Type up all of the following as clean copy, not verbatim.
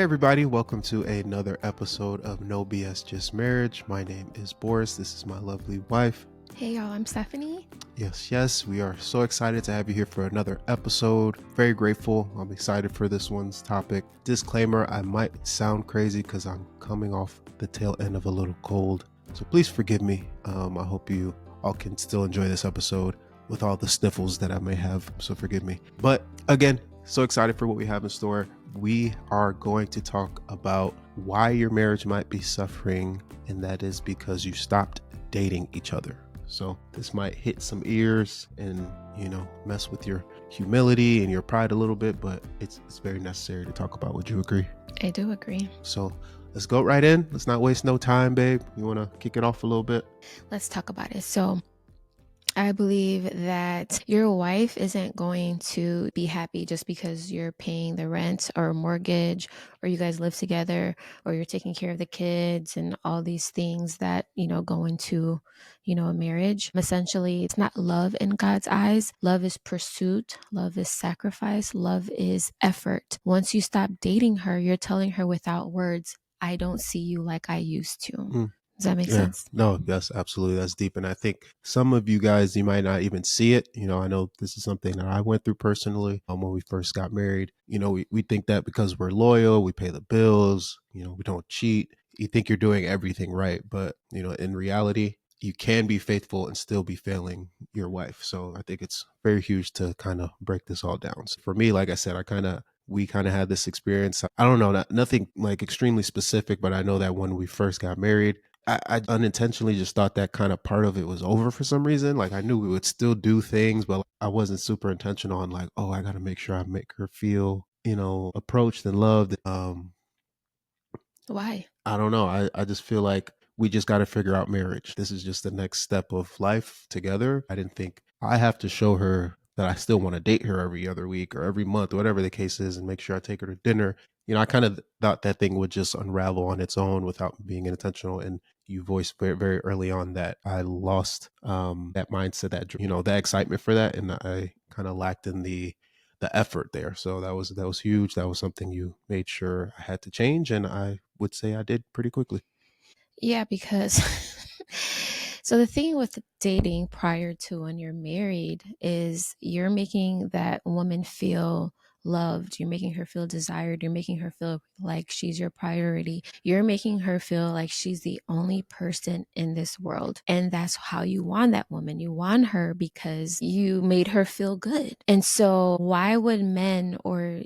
Hey everybody, welcome to another episode of No BS Just Marriage. My name is Boris. This is my lovely wife. Hey y'all, I'm Stephanie. Yes, we are so excited to have you here for another episode. Very grateful. I'm excited for this one's topic. Disclaimer, I might sound crazy because I'm coming off the tail end of a little cold. So please forgive me. I hope you all can still enjoy this episode with all the sniffles that I may have. So forgive me. But again, so excited for what we have in store. We are going to talk about why your marriage might be suffering, and that is because you stopped dating each other. So this might hit some ears and, mess with your humility and your pride a little bit, but it's very necessary to talk about. Would you agree? I do agree. So let's go right in. Let's not waste no time, babe. You want to kick it off a little bit? Let's talk about it. So I believe that your wife isn't going to be happy just because you're paying the rent or mortgage, or you guys live together, or you're taking care of the kids and all these things that, go into, a marriage. Essentially, it's not love in God's eyes. Love is pursuit. Love is sacrifice. Love is effort. Once you stop dating her, you're telling her without words, I don't see you like I used to. Does that make sense? No, yes, absolutely. That's deep. And I think some of you guys, you might not even see it. I know this is something that I went through personally when we first got married. We think that because we're loyal, we pay the bills, we don't cheat. You think you're doing everything right. But, in reality, you can be faithful and still be failing your wife. So I think it's very huge to kind of break this all down. So for me, like I said, we kind of had this experience. I don't know, nothing like extremely specific, but I know that when we first got married, I unintentionally just thought that kind of part of it was over for some reason. Like I knew we would still do things, but I wasn't super intentional on like, oh, I got to make sure I make her feel, approached and loved. Why? I don't know. I just feel like we just got to figure out marriage. This is just the next step of life together. I didn't think I have to show her that I still want to date her every other week or every month, whatever the case is, and make sure I take her to dinner. I kind of thought that thing would just unravel on its own without being intentional. And you voiced very, very early on that I lost that mindset, that excitement for that, and I kind of lacked in the effort there. So that was huge. That was something you made sure I had to change, and I would say I did pretty quickly. Yeah, because so the thing with dating prior to when you're married is you're making that woman feel loved. You're making her feel desired. You're making her feel like she's your priority. You're making her feel like she's the only person in this world. And that's how you want that woman. You want her because you made her feel good. And so why would men, or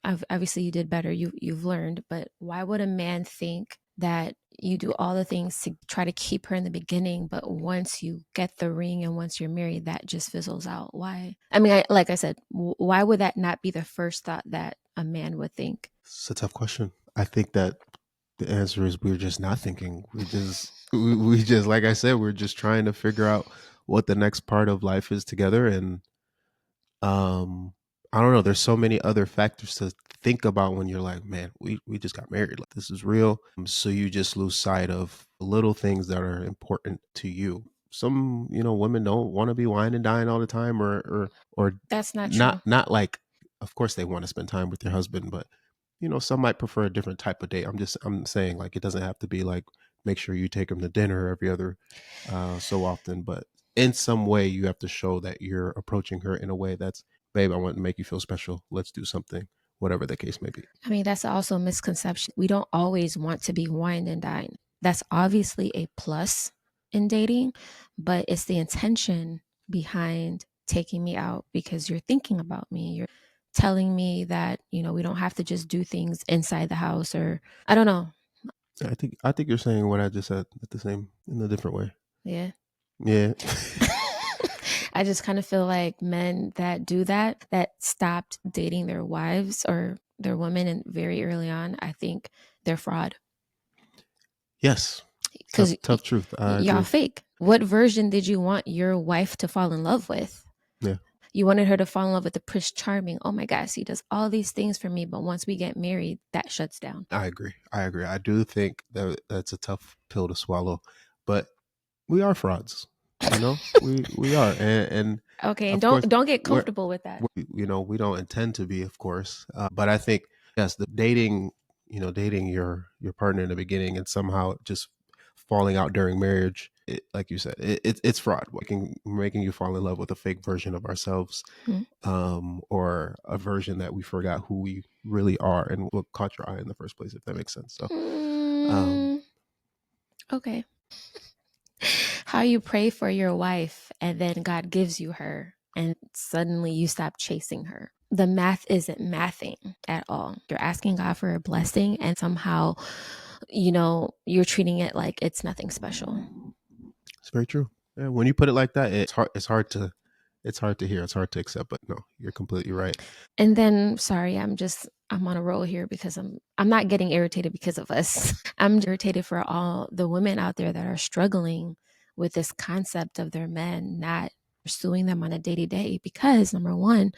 obviously you did better, you've learned, but why would a man think that you do all the things to try to keep her in the beginning, but once you get the ring and once you're married, that just fizzles out? Why? I mean, like I said, why would that not be the first thought that a man would think? It's a tough question. I think that the answer is we're just not thinking. We just like I said, we're just trying to figure out what the next part of life is together. And I don't know, there's so many other factors to think about when you're like, man, we just got married. Like this is real. So you just lose sight of little things that are important to you. Some, women don't want to be wine and dine all the time, or That's not true. not like, of course they want to spend time with their husband, but some might prefer a different type of date. I'm saying like it doesn't have to be like make sure you take them to dinner every other so often, but in some way you have to show that you're approaching her in a way that's, babe, I want to make you feel special. Let's do something, whatever the case may be. I mean, that's also a misconception. We don't always want to be wine and dine. That's obviously a plus in dating, but it's the intention behind taking me out because you're thinking about me. You're telling me that, we don't have to just do things inside the house, or I don't know. I think you're saying what I just said at the same in a different way. Yeah. Yeah. I just kind of feel like men that do that stopped dating their wives or their women and very early on, I think they're fraud. Yes. Because Tough truth. I y'all agree. fake. What version did you want your wife to fall in love with? Yeah. You wanted her to fall in love with the Prince Charming. Oh my gosh, he does all these things for me, but once we get married, that shuts down. I agree. I do think that that's a tough pill to swallow, but we are frauds. We are, and Okay, and of don't course don't get we're, comfortable with that. we don't intend to be, of course, but I think yes, the dating. dating your partner in the beginning and somehow just falling out during marriage, like you said, it's fraud. Making you fall in love with a fake version of ourselves, Mhm. or a version that we forgot who we really are and what caught your eye in the first place, if that makes sense. So, um, Mm, okay. How you pray for your wife and then God gives you her and suddenly you stop chasing her. The math isn't mathing at all. You're asking God for a blessing and somehow, you're treating it like it's nothing special. it's very true. Yeah, when you put it like that, it's hard. It's hard to hear. It's hard to accept. But no, you're completely right. And then, sorry, I'm on a roll here because I'm not getting irritated because of us. I'm irritated for all the women out there that are struggling with this concept of their men not pursuing them on a day to day because number one,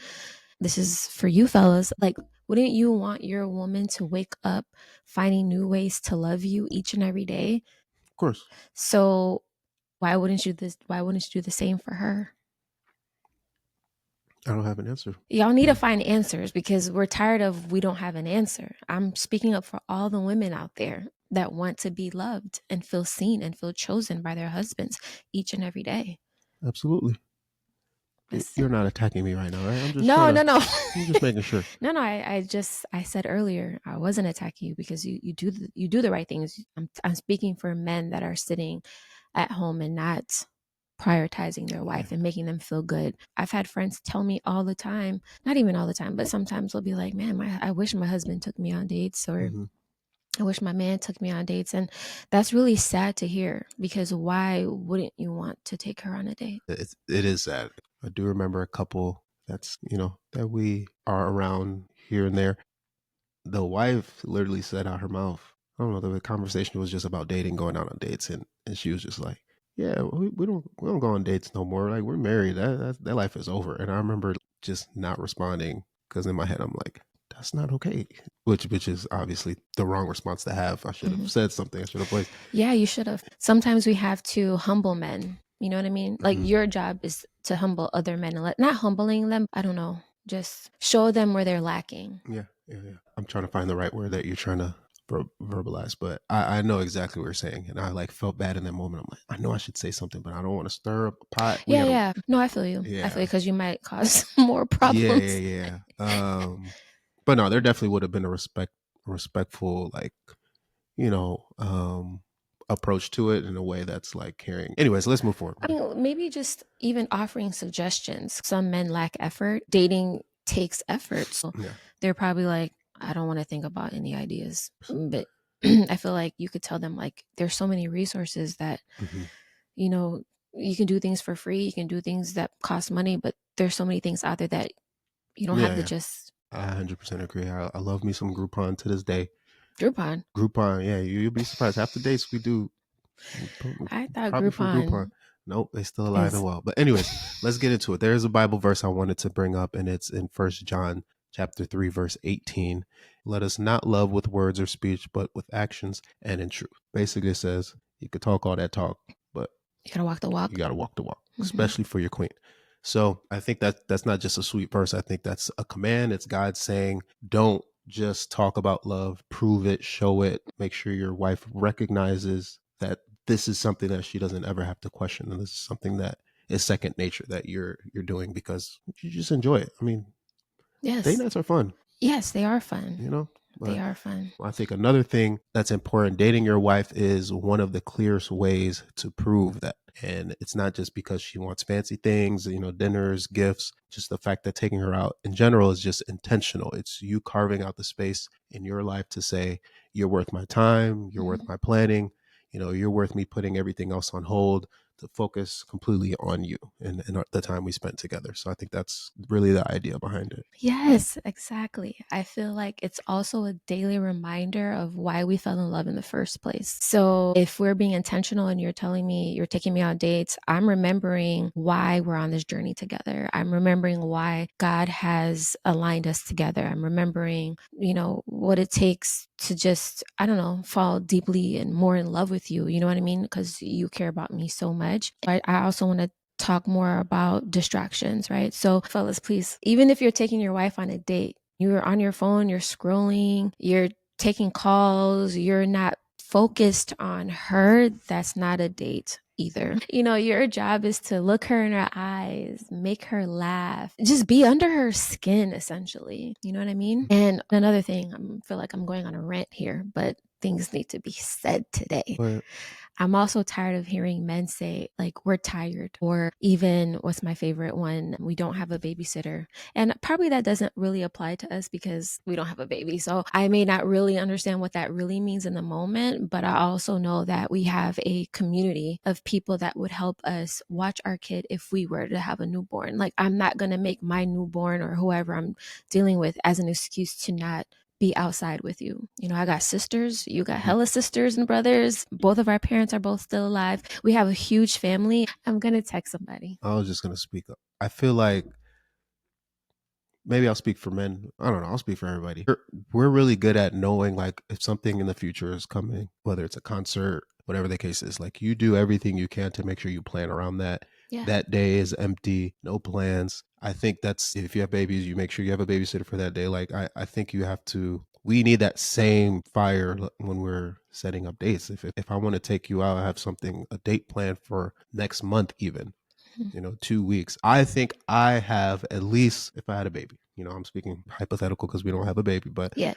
this is for you fellas, like wouldn't you want your woman to wake up finding new ways to love you each and every day? Of course, So why wouldn't you do the same for her? I don't have an answer. Y'all need to find answers because we're tired of we don't have an answer. I'm speaking up for all the women out there that want to be loved and feel seen and feel chosen by their husbands each and every day. Absolutely. That's, You're not attacking me right now, right? I'm just trying no, to. no, no. I'm just making sure. No, no. I said earlier I wasn't attacking you because you do the right things. I'm speaking for men that are sitting at home and not prioritizing their Yeah. wife and making them feel good. I've had friends tell me all the time, not even all the time, but sometimes they'll be like, "Man, I wish my husband took me on dates," or Hmm. "I wish my man took me on dates." And that's really sad to hear because why wouldn't you want to take her on a date? It is sad. I do remember a couple that's that we are around here and there. The wife literally said out her mouth, I don't know, the conversation was just about dating, going out on dates, and she was just like, "Yeah, we don't go on dates no more. Like we're married. That life is over." And I remember just not responding because in my head I'm like, "That's not okay," which is obviously the wrong response to have. I should have Mhm. said something. I should have voiced. Yeah, you should have. Sometimes we have to humble men. You know what I mean? Like Mhm. your job is to humble other men and not humbling them. I don't know. Just show them where they're lacking. Yeah, yeah, yeah. I'm trying to find the right word that you're trying to verbalize, but I know exactly what you're saying, and I like felt bad in that moment. I'm like, I know I should say something, but I don't want to stir up a pot. We Yeah, gotta, yeah. No, I feel you. I feel you yeah, because you might cause more yeah, yeah, problems. yeah. But no, there definitely would have been a respectful, like you know, approach to it in a way that's like caring. Anyways, let's move forward. I mean, maybe just even offering suggestions. Some men lack effort. Dating takes effort. So Yeah. they're probably like, I don't want to think about any ideas. But I feel like you could tell them, like, there's so many resources that, Hmm. you know, you can do things for free. You can do things that cost money, but there's so many things out there that you don't have Yeah, to yeah. just I 100% agree. I love me some Groupon to this day. Groupon. Groupon, yeah, you'll be surprised. Half the dates we do I thought probably from Groupon. Groupon Nope, they still alive and is, well. But anyways, let's get into it. There is a Bible verse I wanted to bring up, and it's in First John chapter 3, verse 18. Let us not love with words or speech, but with actions and in truth. Basically it says you could talk all that talk, but you gotta walk the you walk. got to walk the walk, Hmm. especially for your queen. So I think that's not just a sweet verse. I think that's a command. It's God saying, don't just talk about love, prove it, show it, make sure your wife recognizes that this is something that she doesn't ever have to question. And this is something that is second nature that you're doing because you just enjoy it. I mean, date Yes. nights are fun, Yes, they are fun. you know, They but are fun. I think another thing that's important, dating your wife is one of the clearest ways to prove that. And it's not just because she wants fancy things, dinners, gifts, just the fact that taking her out in general is just intentional. It's you carving out the space in your life to say, you're worth my time, you're worth Mhm. my planning, you're worth me putting everything else on hold to focus completely on you and the time we spent together. So I think that's really the idea behind it. Yes, exactly. I feel like it's also a daily reminder of why we fell in love in the first place. So if we're being intentional and you're telling me you're taking me on dates, I'm remembering why we're on this journey together. I'm remembering why God has aligned us together. I'm remembering, what it takes to just, I don't know, fall deeply and more in love with you. You know what I mean? Because you care about me so much. I also want to talk more about distractions, right? So, fellas, please, even if you're taking your wife on a date, you're on your phone, you're scrolling, you're taking calls, you're not focused on her, that's not a date either. Your job is to look her in her eyes, make her laugh, just be under her skin, essentially. You know what I mean? And another thing, I feel like I'm going on a rant here, but things need to be said today. But I'm also tired of hearing men say, like, we're tired, or even what's my favorite one, we don't have a babysitter. And probably that doesn't really apply to us because we don't have a baby. So I may not really understand what that really means in the moment, but I also know that we have a community of people that would help us watch our kid if we were to have a newborn. Like, I'm not going to make my newborn or whoever I'm dealing with as an excuse to not be outside with you. I got sisters, you got mhm, hella sisters and brothers. Both of our parents are both still alive. We have a huge family. I'm going to text somebody. I was just gonna speak up. I feel like maybe I'll speak for men. I don't know. I'll speak for everybody. We're really good at knowing like if something in the future is coming, whether it's a concert, whatever the case is. Like you do everything you can to make sure you plan around that. Yeah. That day is empty, no plans. I think that's if you have babies, you make sure you have a babysitter for that day. Like I think you have to. We need that same fire when we're setting up dates. If I want to take you out, I have something a date planned for next month even, 2 weeks. I think I have at least, if I had a baby, I'm speaking hypothetical because we don't have a baby, but Yeah.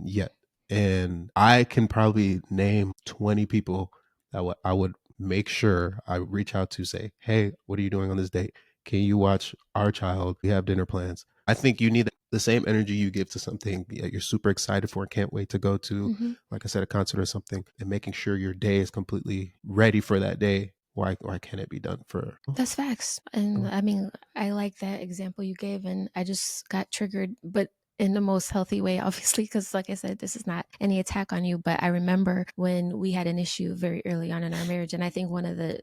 yet. And I can probably name 20 people that I would make sure I reach out to say, hey, what are you doing on this date? Can you watch our child? We have dinner plans. I think you need the same energy you give to something you're super excited for and can't wait to go to, Hmm. like I said, a concert or something, and making sure your day is completely ready for that day. Why can't it be done for That's facts. And I mean, I like that example you gave, and I just got triggered, but in the most healthy way, obviously, because like I said, this is not any attack on you. But I remember when we had an issue very early on in our marriage, and I think one of the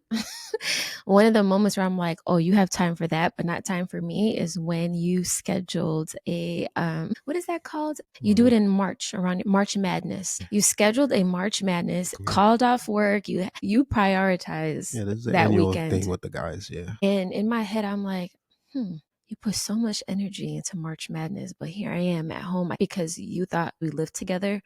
one of the moments where I'm like, oh, you have time for that, but not time for me, is when you scheduled a what is that called? You do it what? in March, around March Madness. You scheduled a March Madness, Yeah. called off work, you prioritize Yeah, this is an that annual thing weekend. with the guys. Yeah. And in my head, I'm like, you put so much energy into March Madness, but here I am at home because you thought we lived together.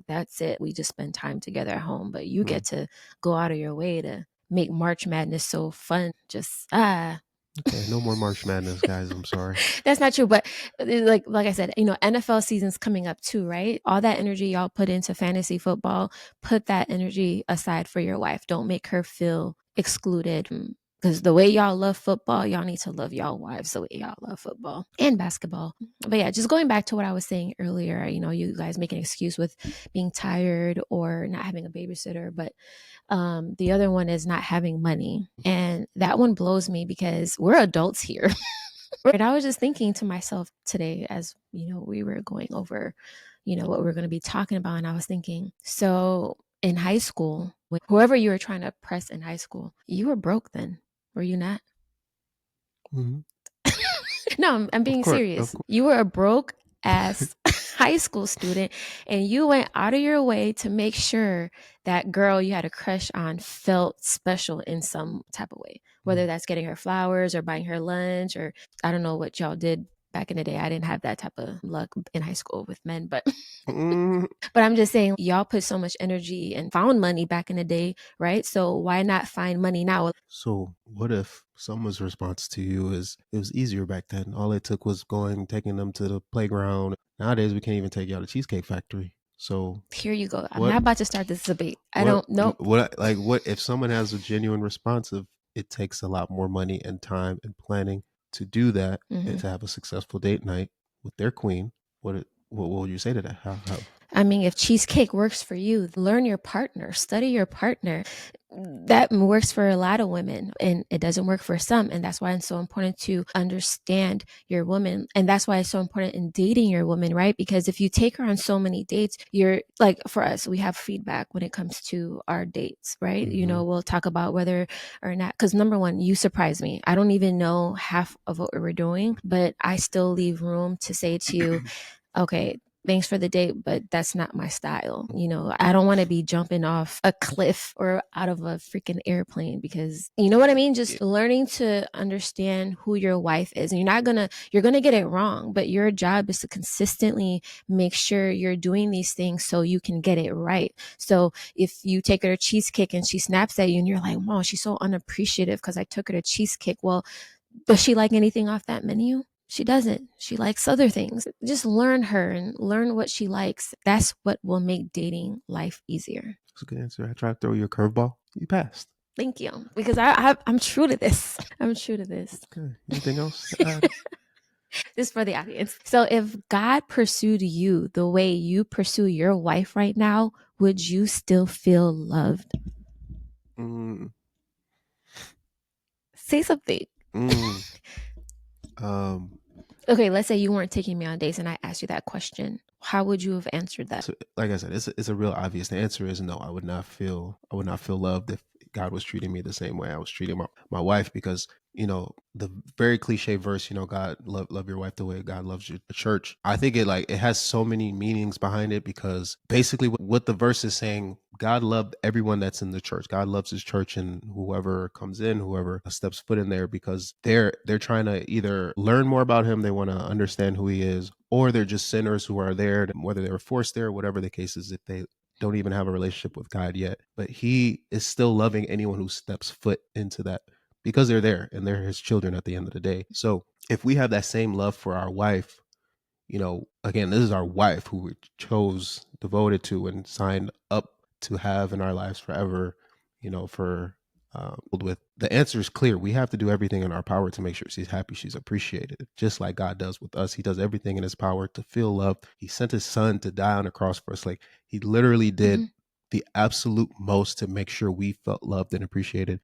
That's it. We just spend time together at home, but you Mm. get to go out of your way to make March Madness so fun. Just Okay, no more March Madness, guys. I'm sorry. that's not true, but like I said, NFL season's coming up too, right? All that energy y'all put into fantasy football, put that energy aside for your wife. Don't make her feel excluded. Because the way y'all love football, y'all need to love y'all wives the way y'all love football and basketball. But yeah, just going back to what I was saying earlier, you guys make an excuse with being tired or not having a babysitter, but the other one is not having money. And that one blows me because we're adults here. And I was just thinking to myself today as, we were going over, what we're going to be talking about. And I was thinking, so in high school, whoever you were trying to press in high school, you were broke then, were you not? Mhm. No, I'm Of being course, of serious. course. You were a broke ass high school student and you went out of your way to make sure that girl you had a crush on felt special in some type of way, whether that's getting her flowers or buying her lunch, or I don't know what y'all did back in the day. I didn't have that type of luck in high school with men, but Mm. but I'm just saying y'all put so much energy and found money back in the day, right? So why not find money now? So, what if someone's response to you is it was easier back then? All it took was taking them to the playground. Nowadays, we can't even take you out to Cheesecake Factory. So, Here you go. I'm what not about to start this debate. I don't know. what if someone has a genuine response of it takes a lot more money and time and planning to do that and Mhm. to have a successful date night with their queen? What will you say to that? How I mean, if cheesecake works for you, learn your partner, study your partner. That works for a lot of women and it doesn't work for some. And that's why it's so important to understand your woman. And that's why it's so important in dating your woman, right? Because if you take her on so many dates, you're like, for us, we have feedback when it comes to our dates, right? hmm We'll talk about whether or not, because number one, you surprise me. I don't even know half of what we're doing, but I still leave room to say to you, okay, thanks for the date, but that's not my style. You know, I don't want to be jumping off a cliff or out of a freaking airplane because you know what I mean? Just learning to understand who your wife is. And you're going to get it wrong, but your job is to consistently make sure you're doing these things so you can get it right. So if you take her to cheesecake and she snaps at you and you're like, "Wow, she's so unappreciative because I took her to cheesecake." Well, does she like anything off that menu? She doesn't. She likes other things. Just learn her and learn what she likes. That's what will make dating life easier. That's a good answer. I tried to throw you a curveball. You passed. Thank you. Because I'm true to this. I'm true to this. Okay. Anything else to add? This for the audience. So if God pursued you the way you pursue your wife right now, would you still feel loved? Mm, Say something. mm, um, Okay, let's say you weren't taking me on dates and I asked you that question. How would you have answered that? so like I said, it's a real obvious. The answer is no. I would not feel loved if God was treating me the same way I was treating my wife, because the very cliche verse, God love your wife the way God loves you, the church. I think it has so many meanings behind it, because basically what the verse is saying, God loved everyone that's in the church. God loves his church and whoever comes in, whoever steps foot in there, because they're trying to either learn more about him, they want to understand who he is, or they're just sinners who are there, whether they were forced there, whatever the case is, if they don't even have a relationship with God yet. But he is still loving anyone who steps foot into that, because they're there and they're his children at the end of the day. So if we have that same love for our wife, again, this is our wife who we chose, devoted to, and signed up to have in our lives forever, for with the answer is clear. We have to do everything in our power to make sure she's happy, she's appreciated, just like God does with us. He does everything in his power to feel loved. He sent his son to die on the cross for us. Like, he literally did Mm-hmm. the absolute most to make sure we felt loved and appreciated.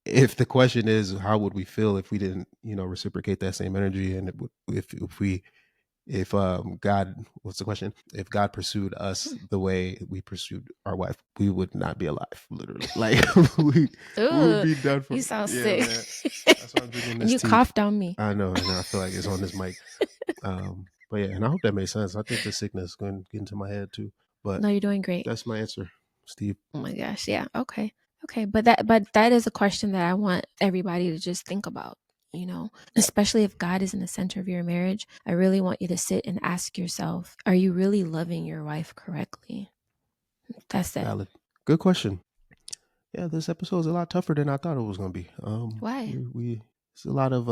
If the question is how would we feel if we didn't, reciprocate that same energy, and if God, what's the question? If God pursued us the way we pursued our wife, we would not be alive, literally. Like, we would Ooh, be done for. you sound Yeah, sick. man. That's why I'm drinking And this you tea. coughed on me. I know, and I feel like it's on this mic. But yeah, and I hope that makes sense. I think the sickness is going to get into my head too. But No, you're doing great. that's my answer, Steve. Oh my gosh. Yeah. Okay. Okay. But that is a question that I want everybody to just think about, especially if God is in the center of your marriage. I really want you to sit and ask yourself, are you really loving your wife correctly? That's it. Valid. Good question. Yeah, this episode is a lot tougher than I thought it was going to be. Why? We it's a lot of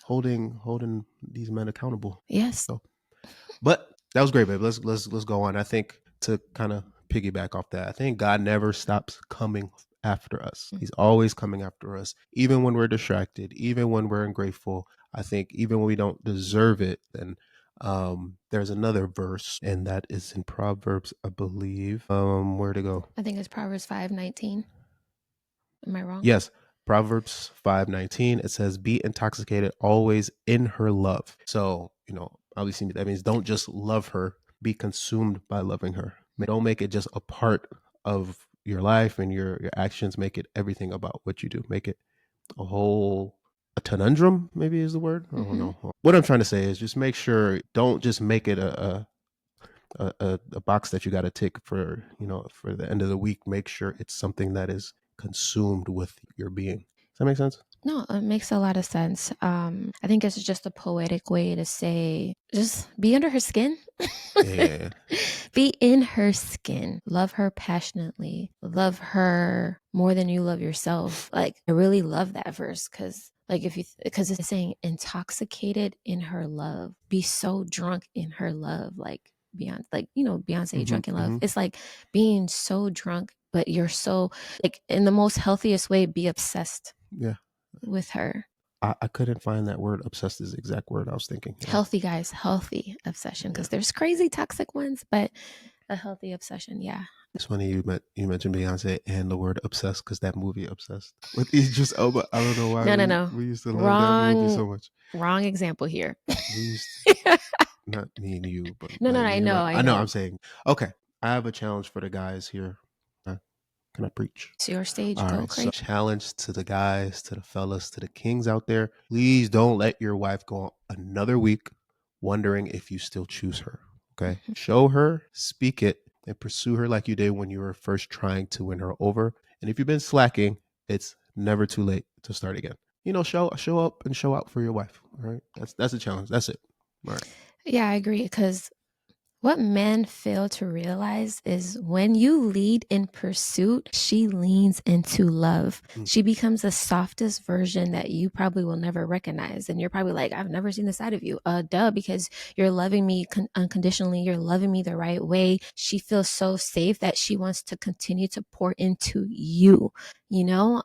holding these men accountable. Yes. So, but that was great, babe. Let's go on. I think, to kind of piggyback off that, I think God never stops coming after us. He's always coming after us, even when we're distracted, even when we're ungrateful. I think even when we don't deserve it. Then there's another verse, and that is in Proverbs, I believe. Where to go? I think it's Proverbs 5:19. Am I wrong? Yes, Proverbs 5:19. It says, "Be intoxicated always in her love." So, obviously that means don't just love her, be consumed by loving her. Don't make it just a part of your life and your actions. Make it everything about what you do. Make it a conundrum, maybe is the word. I don't Mm-hmm. know. What I'm trying to say is, just make sure, don't just make it a box that you got to tick for, for the end of the week. Make sure it's something that is consumed with your being. Does that make sense? No, it makes a lot of sense. I think it's just a poetic way to say, just be under her skin. Yeah. Be in her skin. Love her passionately. Love her more than you love yourself. Like, I really love that verse because, like, because it's saying intoxicated in her love. Be so drunk in her love. Like, Beyonce, Beyonce, Hmm. drunk in love. Hmm. It's like being so drunk, but you're so, like, in the most healthiest way, be obsessed Yeah. with her. I couldn't find that word. Obsessed is the exact word I was thinking. Yeah. Healthy, guys, healthy obsession, Yeah. because there's crazy toxic ones, but a healthy obsession. Yeah. It's funny you mentioned Beyonce and the word obsessed, because that movie Obsessed with Idris Elba. I don't know why No, no, we no. we used to love that movie Wrong, so much. wrong example here. We used Not me and you, but No, no, like me I and know, my. I I know. know. I'm saying, okay. I have a challenge for the guys here. Can I preach? It's your stage. All Go right. So, crazy. challenge to the guys, to the fellas, to the kings out there. Please don't let your wife go another week wondering if you still choose her. Okay. Show her, speak it, and pursue her like you did when you were first trying to win her over. And if you've been slacking, it's never too late to start again. Show up and show out for your wife. All right. That's a challenge. That's it. All right. Yeah, I agree. Because what men fail to realize is when you lead in pursuit, she leans into love. Mm. She becomes the softest version that you probably will never recognize. And you're probably like, I've never seen this side of you. Duh, because you're loving me unconditionally. You're loving me the right way. She feels so safe that she wants to continue to pour into you, you know?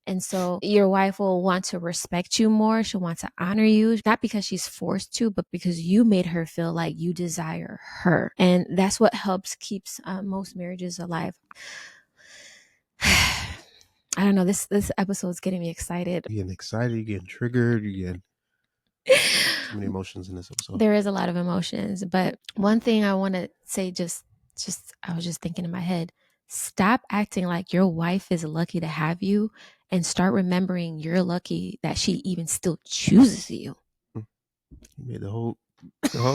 And so your wife will want to respect you more. She'll want to honor you, not because she's forced to, but because you made her feel like you desire her. And that's what helps keeps most marriages alive. I don't know. This episode is getting me excited. You're getting excited, you're getting triggered, you're getting too many emotions in this episode. There is a lot of emotions, but one thing I want to say, just I was just thinking in my head, stop acting like your wife is lucky to have you and start remembering you're lucky that she even still chooses you. You made the whole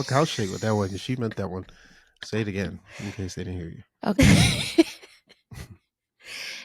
couch shake with that one. She meant that one. Say it again in case they didn't hear you. Okay.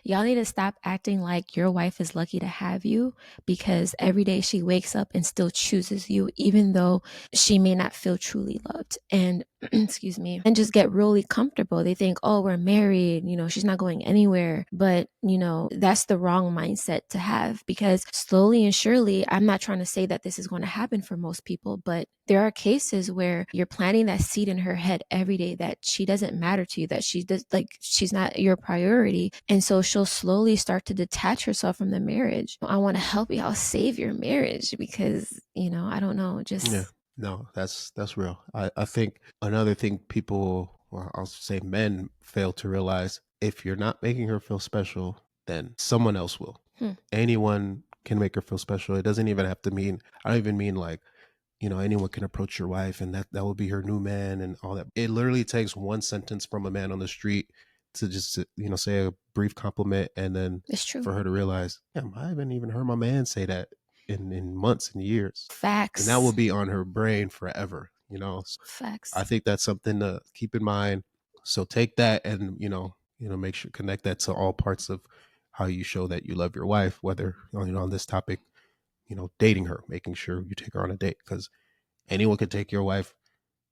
Y'all need to stop acting like your wife is lucky to have you, because every day she wakes up and still chooses you, even though she may not feel truly loved. And excuse me, and just get really comfortable. They think, oh, we're married, she's not going anywhere. But, that's the wrong mindset to have, because slowly and surely, I'm not trying to say that this is going to happen for most people, but there are cases where you're planting that seed in her head every day that she doesn't matter to you, that she's not your priority. And so she'll slowly start to detach herself from the marriage. I want to help y'all save your marriage, because, I don't know, just Yeah. No, that's real. I think another thing people, or I'll say men, fail to realize, if you're not making her feel special, then someone else will. Anyone can make her feel special. It doesn't even have to mean, I don't even mean like, anyone can approach your wife and that will be her new man and all that. It literally takes one sentence from a man on the street to just, say a brief compliment, and then it's true. for her to realize, damn, I haven't even heard my man say that in months and years. Facts. And that will be on her brain forever, So Facts. I think that's something to keep in mind. So take that and, make sure connect that to all parts of how you show that you love your wife, whether, on this topic, dating her, making sure you take her on a date, because anyone could take your wife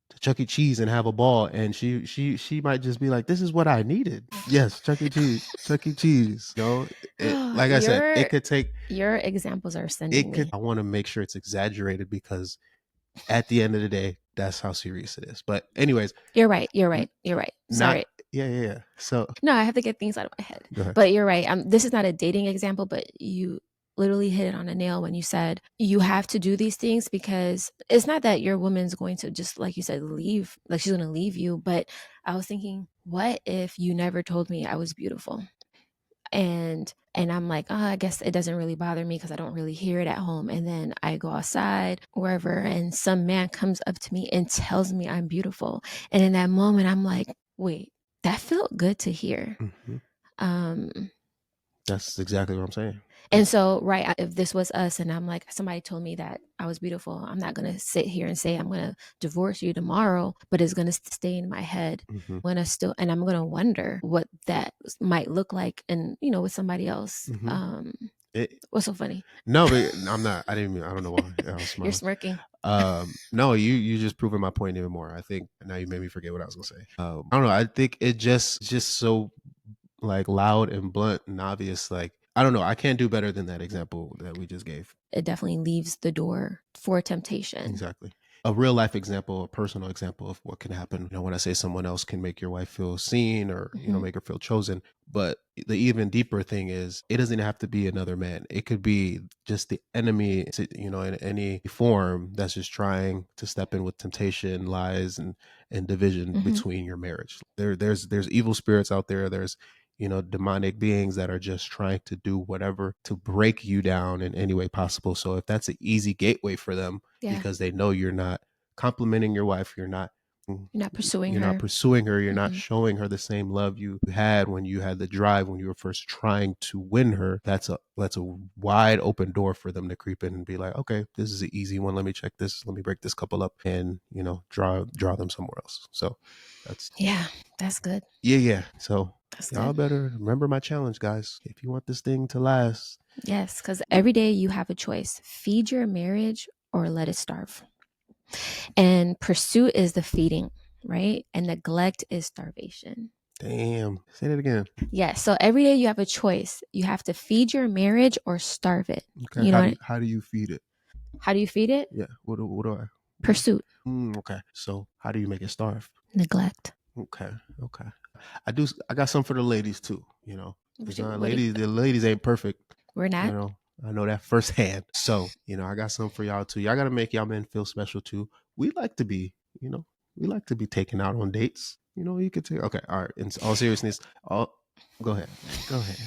to Chuck E. Cheese and have a ball, and she might just be like, "This is what I needed." Yes, Chuck E. Cheese, Chuck E. Cheese. Like I said, it could take. Your examples are sending me. I want to make sure it's exaggerated, because at the end of the day, that's how serious it is. But anyways, you're right. Sorry. Yeah. So no, I have to get things out of my head. go ahead. But you're right. This is not a dating example, but you literally hit it on a nail when you said you have to do these things, because it's not that your woman's going to just, like you said, leave, like she's going to leave you. But I was thinking, what if you never told me I was beautiful? And I'm like, oh, I guess it doesn't really bother me because I don't really hear it at home. And then I go outside, wherever, and some man comes up to me and tells me I'm beautiful. And in that moment, I'm like, wait, that felt good to hear. That's exactly what I'm saying. And so, right, if this was us and I'm like, somebody told me that I was beautiful, I'm not going to sit here and say, I'm going to divorce you tomorrow, but it's going to stay in my head. When I still, and I'm going to wonder what that might look like, and, with somebody else. What's so funny? No, but I'm not. I don't know why I was smiling. You're smirking. No, you just proving my point even more. I think now you made me forget what I was gonna say. I don't know. I think it just so like loud and blunt and obvious. Like, I don't know. I can't do better than that example that we just gave. It definitely leaves the door for temptation. Exactly. A real life example, a personal example of what can happen. When I say someone else can make your wife feel seen, or, make her feel chosen. But the even deeper thing is, it doesn't have to be another man. It could be just the enemy, in any form, that's just trying to step in with temptation, lies, and division between your marriage. There's evil spirits out there. There's, demonic beings that are just trying to do whatever to break you down in any way possible. So if that's an easy gateway for them, because they know you're not complimenting your wife, you're not, You're not pursuing You're not her. pursuing her. You're not Hmm. showing her the same love you had when you had the drive, when you were first trying to win her. That's a wide open door for them to creep in and be like, okay, this is an easy one. Let me check this. Let me break this couple up and draw them somewhere else. So that's Yeah, that's good. yeah. So That's y'all good. better remember my challenge, guys. If you want this thing to last, Yes, because every day you have a choice: feed your marriage or let it starve. And pursuit is the feeding, right? And neglect is starvation. damn. Say that again. Yes. So every day you have a choice. You have to feed your marriage or starve it. Okay. You know what? How do you feed it? How do you feed it? Yeah. What do I? Pursuit, Okay. So how do you make it starve? neglect. Okay. Okay. I got some for the ladies too. What It's you, not what do, ladies. The ladies ain't perfect. we're You not. know. I know that firsthand. So I got some for y'all too. Y'all got to make y'all men feel special too. We like to be. We like to be taken out on dates. You could take. Okay. All right. In all seriousness, all. Go ahead. Go ahead.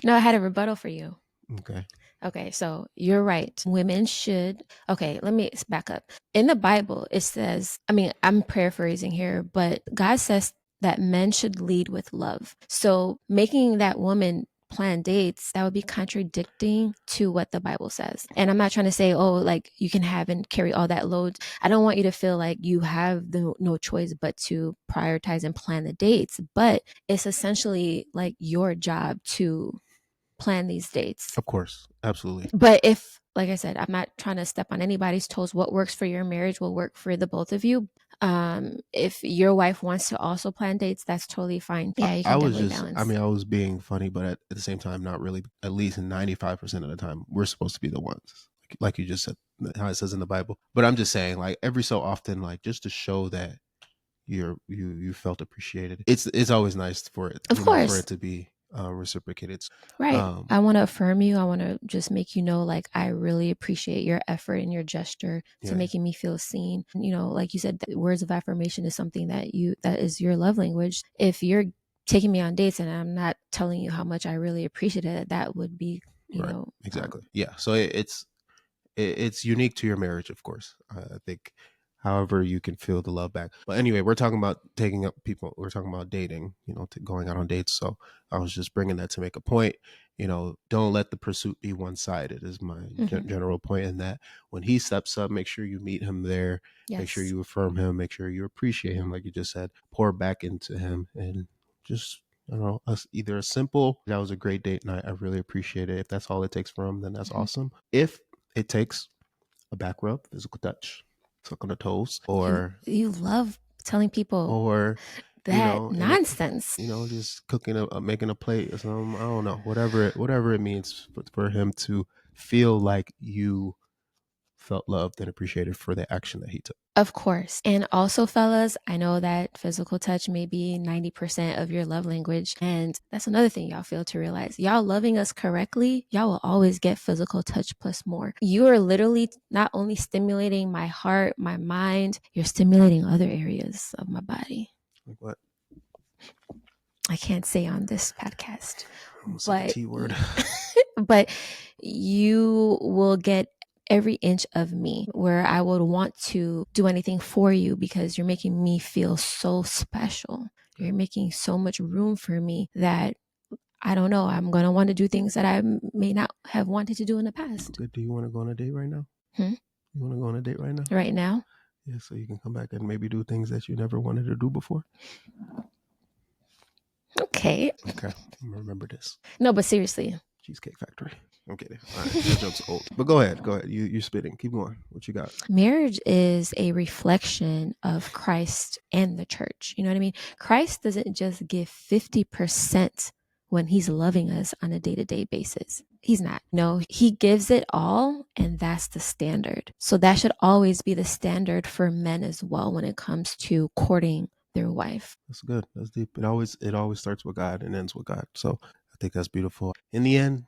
No, I had a rebuttal for you. Okay. Okay, so you're right. Women should. Okay, let me back up. In the Bible, it says, I mean, I'm paraphrasing here, but God says that men should lead with love. So making that woman plan dates, that would be contradicting to what the Bible says. And I'm not trying to say, oh, like you can have and carry all that load. I don't want you to feel like you have no choice but to prioritize and plan the dates, but it's essentially like your job to plan these dates. Of course. Absolutely. But if, like I said, I'm not trying to step on anybody's toes. What works for your marriage will work for the both of you. If your wife wants to also plan dates, that's totally fine. Yeah, you I can was definitely just, I balance. mean, I was being funny, but at the same time, not really. At least 95% of the time, we're supposed to be the ones, like you just said, how it says in the Bible. But I'm just saying, like every so often, like just to show that you felt appreciated. It's always nice for it, Of for course. it to be reciprocated. Right. Um, I want to affirm you. I want to just make you know, like, I really appreciate your effort and your gesture to yeah, making me feel seen. Like you said, words of affirmation is something that is your love language. If you're taking me on dates and I'm not telling you how much I really appreciate it, that would be, right, exactly. Yeah. So it's unique to your marriage, of course. I think, however, you can feel the love back. But anyway, we're talking about taking up people. We're talking about dating. Going out on dates. So I was just bringing that to make a point. Don't let the pursuit be one sided. Is my Mhm. general point. In that, when he steps up, make sure you meet him there. Make sure Yes. you affirm him. Make sure you appreciate him, like you just said. Pour back into him, and just either a simple "that was a great date night. I really appreciate it." If that's all it takes for him, then that's Mhm. awesome. If it takes a back rub, physical touch, suck on the toes, You or you love telling people or that in a nonsense. just cooking making a plate or something. I don't know, whatever it means for him to feel like you felt loved and appreciated for the action that he took. Of course. And also, fellas, I know that physical touch may be 90% of your love language. And that's another thing y'all fail to realize. Y'all loving us correctly, y'all will always get physical touch plus more. You are literally not only stimulating my heart, my mind, you're stimulating other areas of my body. Like what? I can't say on this podcast, I almost said the but T word. but you will get every inch of me where I would want to do anything for you because you're making me feel so special. You're making so much room for me that I don't know, I'm going to want to do things that I may not have wanted to do in the past. Okay, do you want to go on a date right now? Hmm? You want to go on a date right now? Right now? Yeah, so you can come back and maybe do things that you never wanted to do before. Okay. Okay, remember this. No, but seriously, Cheesecake Factory. I'm kidding. All right, that joke's old. But go ahead. Go ahead. You're spitting. Keep going. What you got? marriage is a reflection of Christ and the church. You know what I mean? Christ doesn't just give 50% when he's loving us on a day-to-day basis. He's not. No, he gives it all, and that's the standard. So that should always be the standard for men as well when it comes to courting their wife. That's good. That's deep. It always starts with God and ends with God. So I think that's beautiful. In the end,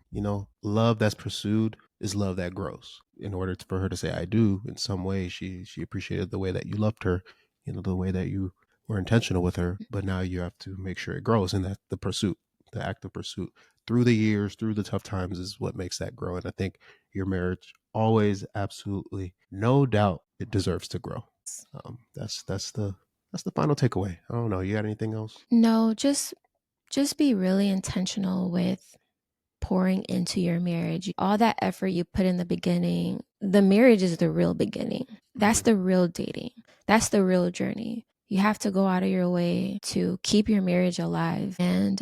love that's pursued is love that grows. In order for her to say "I do," in some way, she appreciated the way that you loved her, the way that you were intentional with her. But now you have to make sure it grows, and that the pursuit, the active pursuit, through the years, through the tough times, is what makes that grow. And I think your marriage always, absolutely, no doubt, it deserves to grow. That's the that's the final takeaway. I don't know. You got anything else? No, just be really intentional with pouring into your marriage. All that effort you put in the beginning, the marriage is the real beginning. That's Hmm. the real dating. That's the real journey. You have to go out of your way to keep your marriage alive. And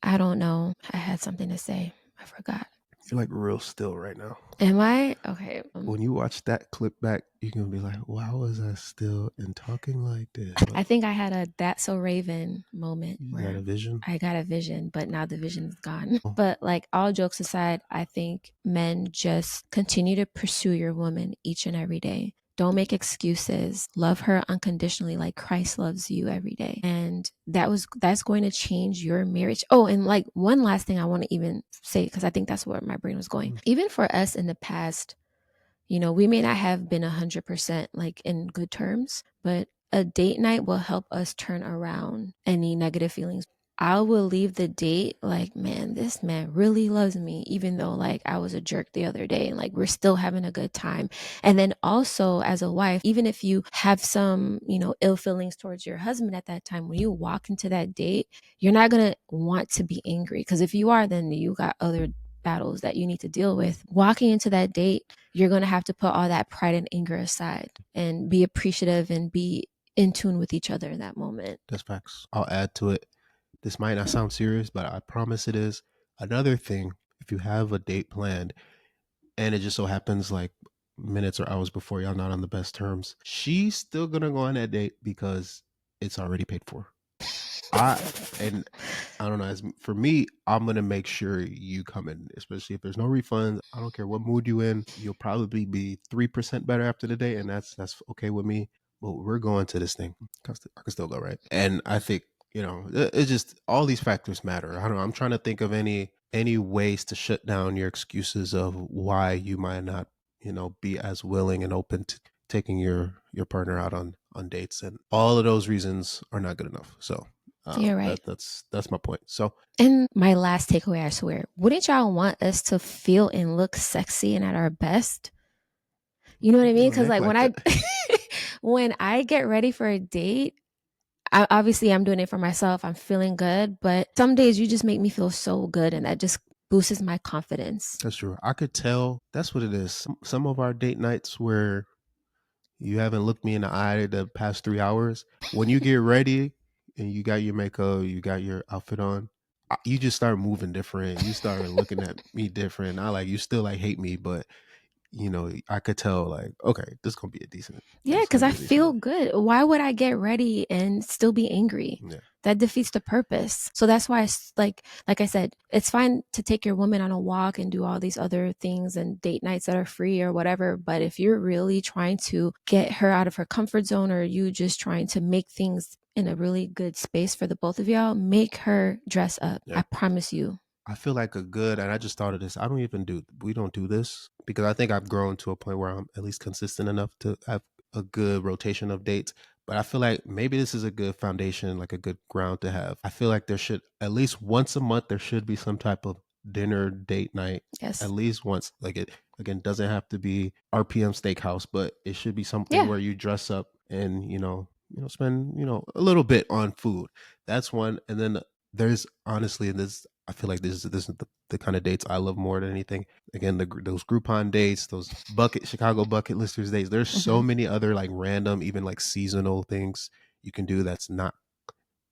I don't know. I had something to say. I forgot. You're like real still right now. Am I? Okay. When you watch that clip back, you can be like, "Wow, was I still and talking like this?" But I think I had a "That's So Raven" moment you got where a vision. I got a vision, but now the vision is gone. Oh, But like all jokes aside, I think men just continue to pursue your woman each and every day. Don't make excuses. Love her unconditionally like Christ loves you every day. And that's going to change your marriage. Oh, and like one last thing I want to even say, because I think that's where my brain was going. mm, Even for us in the past, we may not have been 100% like in good terms, but a date night will help us turn around any negative feelings. I will leave the date like, man, this man really loves me, even though like I was a jerk the other day and like we're still having a good time. And then also, as a wife, even if you have some, ill feelings towards your husband at that time, when you walk into that date, you're not going to want to be angry. Because if you are, then you got other battles that you need to deal with. Walking into that date, you're going to have to put all that pride and anger aside and be appreciative and be in tune with each other in that moment. that's facts. I'll add to it. This might not sound serious, but I promise it is. Another thing, if you have a date planned and it just so happens like minutes or hours before y'all not on the best terms, she's still gonna go on that date because it's already paid for. I and I don't know. As for me, I'm gonna make sure you come in, especially if there's no refunds. I don't care what mood you in. You'll probably be 3% better after the day, and that's okay with me. But we're going to this thing. I can still go right, and I think it's just all these factors matter. I don't know. I'm trying to think of any ways to shut down your excuses of why you might not be as willing and open to taking your partner out on dates, and all of those reasons are not good enough. So You're right. that's my point. So And my last takeaway, I swear, wouldn't y'all want us to feel and look sexy and at our best? You know what I mean? don't Because act like like that. when I get ready for a date, obviously I'm doing it for myself. I'm feeling good, but some days you just make me feel so good, and that just boosts my confidence. That's true. I could tell. That's what it is. Some of our date nights where you haven't looked me in the eye the past 3 hours. When you get ready and you got your makeup, you got your outfit on, you just start moving different. You start looking at me different. I like you still like hate me, but I could tell like, okay, this gonna be a decent. Yeah, This because gonna I be a decent feel day. good. Why would I get ready and still be angry? Yeah, That defeats the purpose. So that's why, like I said, it's fine to take your woman on a walk and do all these other things and date nights that are free or whatever. But if you're really trying to get her out of her comfort zone, or you just trying to make things in a really good space for the both of y'all, make her dress up. yeah. I promise you. I feel like and I just thought of this. We don't do this because I think I've grown to a point where I'm at least consistent enough to have a good rotation of dates. But I feel like maybe this is a good foundation, like a good ground to have. I feel like there should, at least once a month, there should be some type of dinner date night. At Yes. least once. Like it, again, doesn't have to be RPM Steakhouse, but it should be something Yeah. where you dress up and, spend, a little bit on food. That's one. And then there's honestly, and this I feel like this is the kind of dates I love more than anything. Again, those Groupon dates, those Chicago bucket listers dates. There's so Hmm. many other like random, even like seasonal things you can do that's not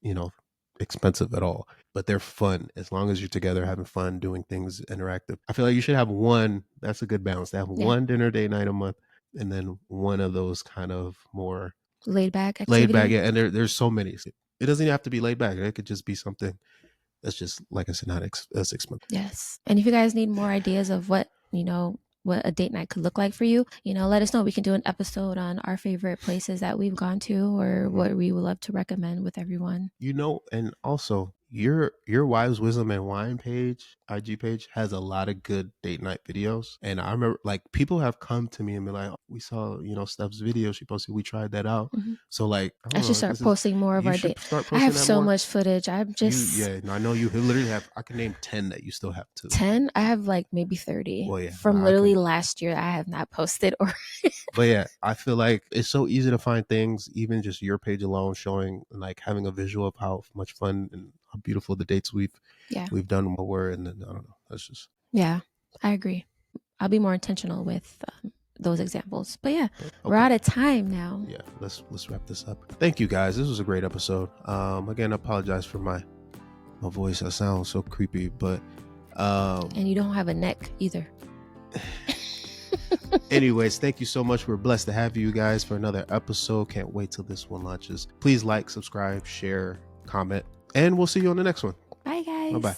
you know expensive at all, but they're fun as long as you're together having fun doing things interactive. I feel like you should have one. That's a good balance to have Yeah. one dinner date night a month, and then one of those kind of more Laid back laid back. activity. Yeah, and there's so many. It doesn't even have to be laid back. It could just be something that's just like I said, not as expensive. Yes. And if you guys need more ideas of what a date night could look like for you, let us know. We can do an episode on our favorite places that we've gone to or Mhm. what we would love to recommend with everyone. And also your Wives Wisdom and Wine page, IG page, has a lot of good date night videos. And I remember like people have come to me and be like, we saw, Steph's video she posted, we tried that out. Mhm. So like, I I don't know, should like start this is, posting more of you our should date. start I posting have that so more. much footage. I'm just Yeah, no, I know you literally have, I can name 10 that you still have too. 10. I have like maybe 30 Well, yeah, no, from I literally couldn't. last year. I have not posted or But yeah, I feel like it's so easy to find things, even just your page alone showing like having a visual of how much fun and how beautiful the dates yeah, we've done were. And then I don't know, that's just, yeah. I agree. I'll be more intentional with those examples. But yeah, but we're okay. out of time now. Yeah, let's wrap this up. Thank you guys. This was a great episode. Again, I apologize for my voice. I sound so creepy, but And you don't have a neck either. anyways, thank you so much. We're blessed to have you guys for another episode. Can't wait till this one launches. Please like, subscribe, share, comment, and we'll see you on the next one. Bye, guys. Bye bye.